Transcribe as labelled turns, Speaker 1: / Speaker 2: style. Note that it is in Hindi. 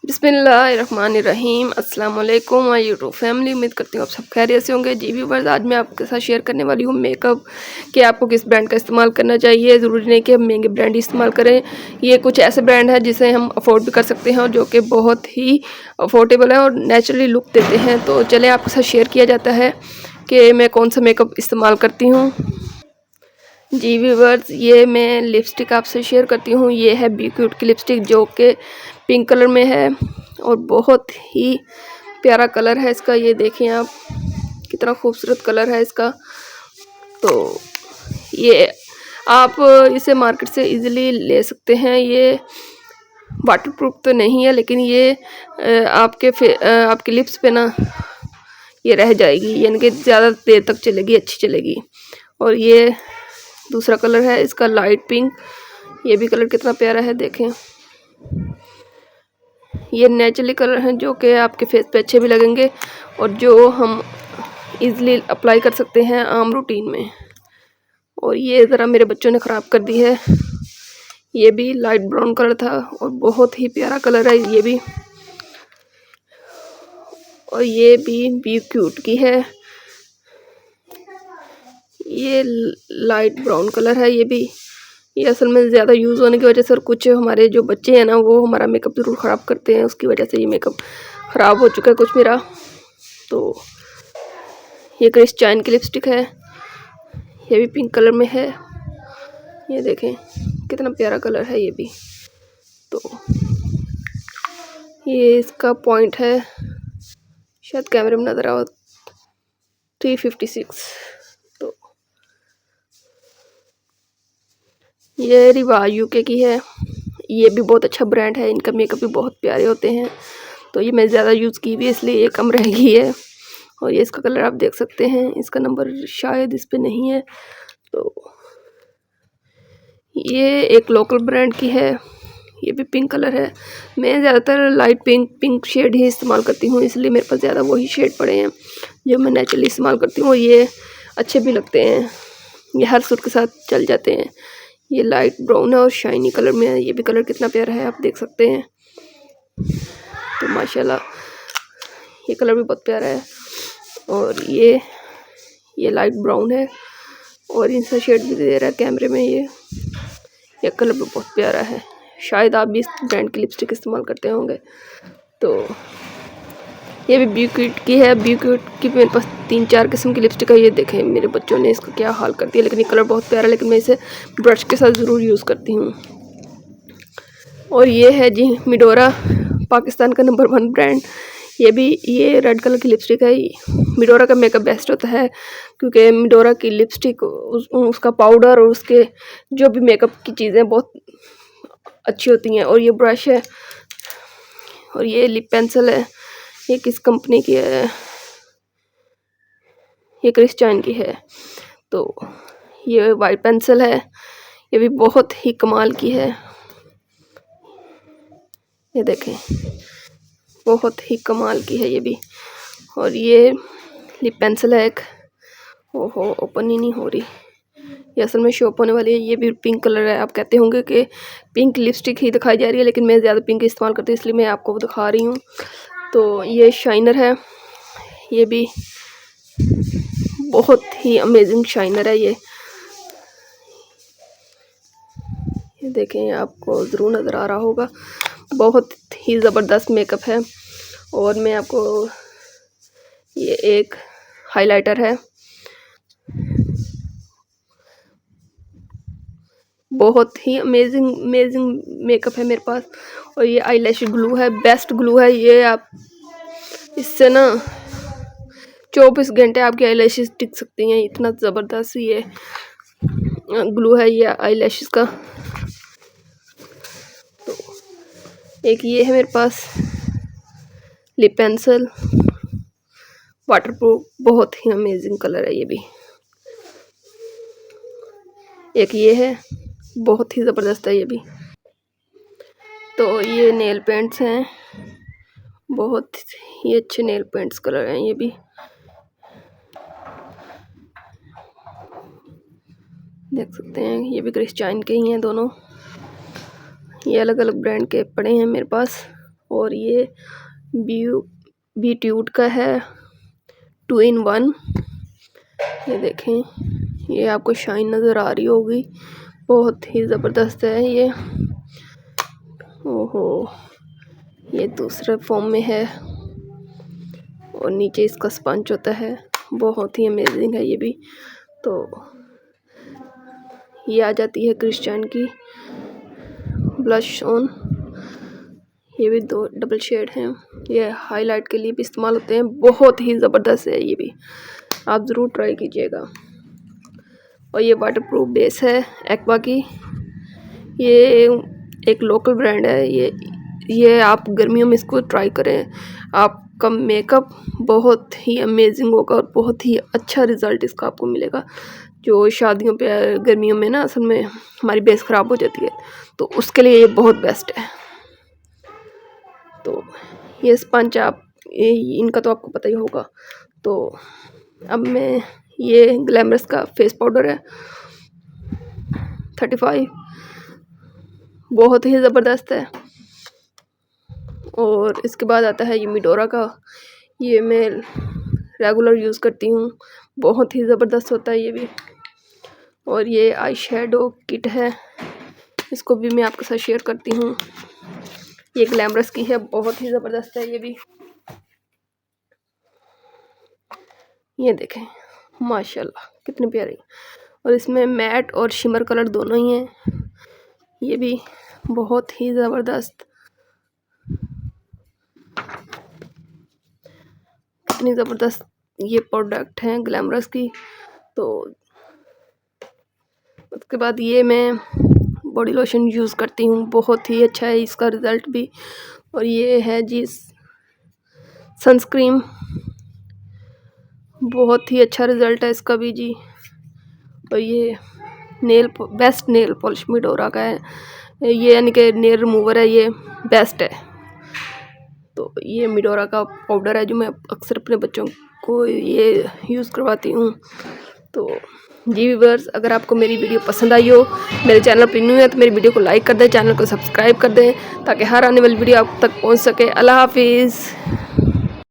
Speaker 1: बिस्मिल्लाहिर्रहमानिर्रहीम। अस्सलाम वालेकुम माय यूट्यूब फैमिली। उम्मीद करती हूँ आप सब खैरियत से होंगे। जी व्यूअर्स, आज मैं आपके साथ शेयर करने वाली हूँ मेकअप कि आपको किस ब्रांड का इस्तेमाल करना चाहिए। ज़रूरी नहीं कि हम महंगे ब्रांड ही इस्तेमाल करें। ये कुछ ऐसे ब्रांड है जिसे हम अफोर्ड भी कर सकते हैं और जो कि बहुत ही अफोर्डेबल है और नेचुरली लुक देते हैं। तो चले आपके साथ शेयर किया जाता है कि मैं कौन सा मेकअप इस्तेमाल करती हूँ। जी व्यूअर्स, ये मैं लिपस्टिक आपसे शेयर करती हूँ। ये है बी क्यूट की लिपस्टिक जो कि पिंक कलर में है और बहुत ही प्यारा कलर है इसका। ये देखें आप, कितना खूबसूरत कलर है इसका। तो ये आप इसे मार्केट से इजीली ले सकते हैं। ये वाटरप्रूफ तो नहीं है, लेकिन ये आपके लिप्स पे ना ये रह जाएगी, यानी कि ज़्यादा देर तक चलेगी, अच्छी चलेगी। और ये दूसरा कलर है इसका लाइट पिंक। ये भी कलर कितना प्यारा है, देखें। ये नेचुरली कलर हैं जो कि आपके फेस पे अच्छे भी लगेंगे और जो हम इजीली अप्लाई कर सकते हैं आम रूटीन में। और ये ज़रा मेरे बच्चों ने ख़राब कर दी है। ये भी लाइट ब्राउन कलर था और बहुत ही प्यारा कलर है ये भी। और ये भी बी क्यूट की है। ये लाइट ब्राउन कलर है ये भी। ये असल में ज़्यादा यूज़ होने की वजह से और कुछ हमारे जो बच्चे हैं ना, वो हमारा मेकअप ज़रूर ख़राब करते हैं। उसकी वजह से ये मेकअप ख़राब हो चुका है कुछ मेरा। तो ये क्रिस चाइन की लिपस्टिक है। ये भी पिंक कलर में है। ये देखें कितना प्यारा कलर है ये भी। तो ये इसका पॉइंट है, शायद कैमरे में नज़र आओ, 356। तो ये रिवा यूके की है। ये भी बहुत अच्छा ब्रांड है, इनका मेकअप भी बहुत प्यारे होते हैं। तो ये मैं ज़्यादा यूज़ की भी, इसलिए ये कम रह गई है। और ये इसका कलर आप देख सकते हैं, इसका नंबर शायद इस पे नहीं है। तो ये एक लोकल ब्रांड की है। ये भी पिंक कलर है। मैं ज़्यादातर लाइट पिंक शेड ही इस्तेमाल करती हूँ, इसलिए मेरे पास ज़्यादा वही शेड पड़े हैं जो मैं नेचुरली इस्तेमाल करती हूँ। ये अच्छे भी लगते हैं, ये हर सूट के साथ चल जाते हैं। ये लाइट ब्राउन है और शाइनी कलर में है। ये भी कलर कितना प्यारा है, आप देख सकते हैं। तो माशाल्लाह ये कलर भी बहुत प्यारा है। और ये लाइट ब्राउन है और इनसा शेड भी दे रहा है कैमरे में। ये कलर भी बहुत प्यारा है। शायद आप भी इस ब्रांड की लिपस्टिक इस्तेमाल करते होंगे। तो ये भी बी क्यूट की है। बी क्यूट की मेरे पास 3-4 किस्म की लिपस्टिक है। ये देखें मेरे बच्चों ने इसका क्या हाल कर दिया, लेकिन ये कलर बहुत प्यारा है, लेकिन मैं इसे ब्रश के साथ ज़रूर यूज़ करती हूँ। और ये है जी मिडोरा, पाकिस्तान का नंबर 1 ब्रांड। ये रेड कलर की लिपस्टिक है। मिडोरा का मेकअप बेस्ट होता है क्योंकि मिडोरा की लिपस्टिक उसका पाउडर और उसके जो भी मेकअप की चीज़ें बहुत अच्छी होती हैं। और ये ब्रश है और ये लिप पेंसिल है। ये किस कंपनी की है? ये क्रिस चाइन की है। तो ये वाइट पेंसिल है, ये भी बहुत ही कमाल की है। ये देखें बहुत ही कमाल की है ये भी। और ये लिप पेंसिल है एक। ओहो, ओपन ही नहीं हो रही, ये असल में शॉप होने वाली है। ये भी पिंक कलर है। आप कहते होंगे कि पिंक लिपस्टिक ही दिखाई जा रही है, लेकिन मैं ज़्यादा पिंक इस्तेमाल करती हूँ, इसलिए मैं आपको वो दिखा रही हूँ। तो ये शाइनर है। ये भी बहुत ही अमेजिंग शाइनर है। ये देखें, आपको ज़रूर नज़र आ रहा होगा। बहुत ही ज़बरदस्त मेकअप है। और मैं आपको ये एक हाइलाइटर है, बहुत ही अमेजिंग मेकअप है मेरे पास। और ये आईलैश ग्लू है, बेस्ट ग्लू है ये। आप इससे ना 24 घंटे आपकी आईलैशेस टिक सकती हैं, इतना ज़बरदस्त ये ग्लू है ये आईलैशेस का। तो एक ये है मेरे पास लिप पेंसिल, वाटरप्रूफ, बहुत ही अमेजिंग कलर है ये भी। एक ये है, बहुत ही ज़बरदस्त है ये भी। तो ये नेल पेंट्स हैं, बहुत ही अच्छे नेल पेंट्स कलर हैं ये भी। देख सकते हैं, ये भी क्रिस चाइन के ही हैं दोनों। ये अलग अलग ब्रांड के पड़े हैं मेरे पास। और ये बीट्यूट का है 2 in 1। ये देखें, ये आपको शाइन नज़र आ रही होगी, बहुत ही ज़बरदस्त है ये। ओहो, ये दूसरे फॉर्म में है और नीचे इसका स्पंज होता है, बहुत ही अमेजिंग है ये भी। तो ये आ जाती है क्रिश्चियन की ब्लश ऑन, ये भी 2 डबल शेड हैं, ये हाईलाइट के लिए भी इस्तेमाल होते हैं, बहुत ही ज़बरदस्त है ये भी, आप ज़रूर ट्राई कीजिएगा। और ये वाटरप्रूफ बेस है एक्वा की, ये एक लोकल ब्रांड है, ये आप गर्मियों में इसको ट्राई करें, आपका मेकअप बहुत ही अमेजिंग होगा और बहुत ही अच्छा रिज़ल्ट इसका आपको मिलेगा। जो शादियों पे गर्मियों में ना असल में हमारी बेस ख़राब हो जाती है, तो उसके लिए ये बहुत बेस्ट है। तो ये स्पंज इनका तो आपको पता ही होगा। तो अब मैं ये ग्लैमरस का फेस पाउडर है 35, बहुत ही ज़बरदस्त है। और इसके बाद आता है ये मिडोरा का, ये मैं रेगुलर यूज़ करती हूँ, बहुत ही ज़बरदस्त होता है ये भी। और ये आई शेडो किट है, इसको भी मैं आपके साथ शेयर करती हूँ, ये ग्लैमरस की है, बहुत ही ज़बरदस्त है ये भी। ये देखें माशाल्लाह कितनी प्यारी, और इसमें मैट और शिमर कलर दोनों ही हैं, ये भी बहुत ही ज़बरदस्त, कितनी ज़बरदस्त ये प्रोडक्ट हैं ग्लैमरस की। तो उसके बाद ये मैं बॉडी लोशन यूज़ करती हूँ, बहुत ही अच्छा है इसका रिज़ल्ट भी। और ये है जी सनस्क्रीन, बहुत ही अच्छा रिज़ल्ट है इसका भी जी। और ये बेस्ट नेल पॉलिश मिडोरा का है, ये यानी कि नेल रिमूवर है, ये बेस्ट है। तो ये मिडोरा का पाउडर है जो मैं अक्सर अपने बच्चों को ये यूज़ करवाती हूँ। तो जी व्यूअर्स, अगर आपको मेरी वीडियो पसंद आई हो, मेरे चैनल पर न्यू है तो मेरी वीडियो को लाइक कर दें, चैनल को सब्सक्राइब कर दें ताकि हर आने वाली वीडियो आप तक पहुँच सके। अल्लाह हाफिज़।